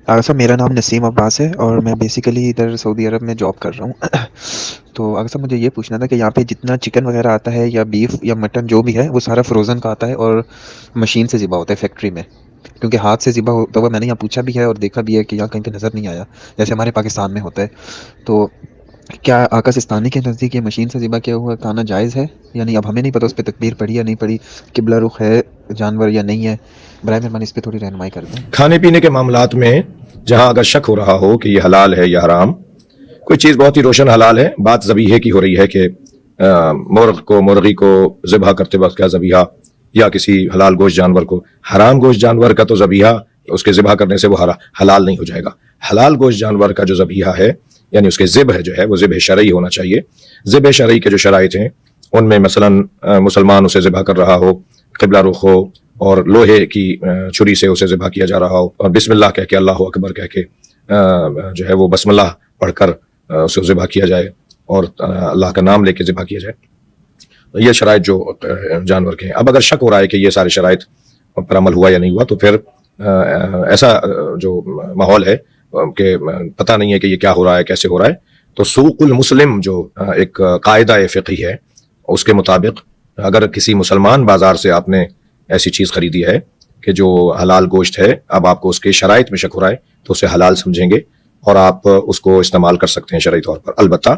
آغا صاحب میرا نام نسیم عباس ہے اور میں بیسیکلی ادھر سعودی عرب میں جاب کر رہا ہوں تو آغا صاحب مجھے یہ پوچھنا تھا کہ یہاں پہ جتنا چکن وغیرہ آتا ہے یا بیف یا مٹن جو بھی ہے وہ سارا فروزن کا آتا ہے اور مشین سے ذبح ہوتا ہے فیکٹری میں، کیونکہ ہاتھ سے ذبح ہوتا ہوا میں نے یہاں پوچھا بھی ہے اور دیکھا بھی ہے کہ یہاں کہیں پہ نظر نہیں آیا جیسے ہمارے پاکستان میں ہوتا ہے. تو کیا آقا سستانی کے نزدیک یہ مشین سے ذبح کیا ہوا کھانا جائز ہے یا نہیں؟ اب ہمیں نہیں پتہ اس پہ تکبیر پڑھی یا نہیں پڑھی، قبلہ رخ ہے جانور یا نہیں ہے، برائے مہربانی اس پہ تھوڑی رہنمائی کر دیں. کھانے پینے کے معاملات میں جہاں اگر شک ہو رہا ہو کہ یہ حلال ہے یا حرام، کوئی چیز بہت ہی روشن حلال ہے، بات ذبیحے کی ہو رہی ہے کہ مرغی کو ذبح کرتے وقت کیا ذبیحہ یا کسی حلال گوشت جانور کو، حرام گوشت جانور کا تو ذبیحہ اس کے ذبح کرنے سے وہ حلال نہیں ہو جائے گا. حلال گوشت جانور کا جو ذبیحہ ہے یعنی اس کے ذبح جو ہے وہ ذبح شرعی ہونا چاہیے. ذبح شرعی کے جو شرائط ہیں ان میں مثلا مسلمان اسے ذبح کر رہا ہو، قبلہ رخ ہو اور لوہے کی چھری سے اسے ذبح کیا جا رہا ہو اور بسم اللہ کہہ کے، اللہ اکبر کہہ کے جو ہے وہ بسم اللہ پڑھ کر اسے ذبح کیا جائے اور اللہ کا نام لے کے ذبح کیا جائے. یہ شرائط جو جانور کے ہیں. اب اگر شک ہو رہا ہے کہ یہ سارے شرائط پر عمل ہوا یا نہیں ہوا تو پھر ایسا جو ماحول ہے کہ پتہ نہیں ہے کہ یہ کیا ہو رہا ہے، کیسے ہو رہا ہے، تو سوق المسلم جو ایک قاعدہ فقہی ہے اس کے مطابق اگر کسی مسلمان بازار سے آپ نے ایسی چیز خریدی ہے کہ جو حلال گوشت ہے، اب آپ کو اس کے شرائط میں شک ہو رہا ہے تو اسے حلال سمجھیں گے اور آپ اس کو استعمال کر سکتے ہیں شرعی طور پر. البتہ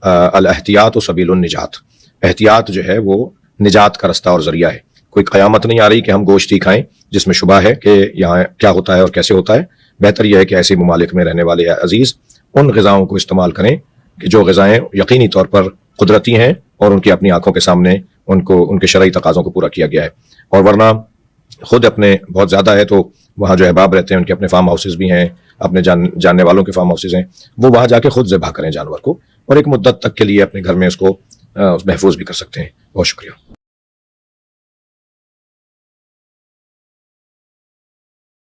الاحتیاط و سبیل النجات، احتیاط جو ہے وہ نجات کا رستہ اور ذریعہ ہے. کوئی قیامت نہیں آ رہی کہ ہم گوشت ہی کھائیں جس میں شبہ ہے کہ یہاں کیا ہوتا ہے اور کیسے ہوتا ہے. بہتر یہ ہے کہ ایسے ممالک میں رہنے والے عزیز ان غذاؤں کو استعمال کریں کہ جو غذائیں یقینی طور پر قدرتی ہیں اور ان کی اپنی آنکھوں کے سامنے ان کے شرعی تقاضوں کو پورا کیا گیا ہے. اور ورنہ خود اپنے بہت زیادہ ہے تو وہاں جو احباب رہتے ہیں ان کے اپنے فارم ہاؤسز بھی ہیں، اپنے جاننے والوں کے فارم ہاؤسز ہیں، وہ وہاں جا کے خود ذبح کریں جانور کو اور ایک مدت تک کے لیے اپنے گھر میں اس کو محفوظ بھی کر سکتے ہیں. بہت شکریہ.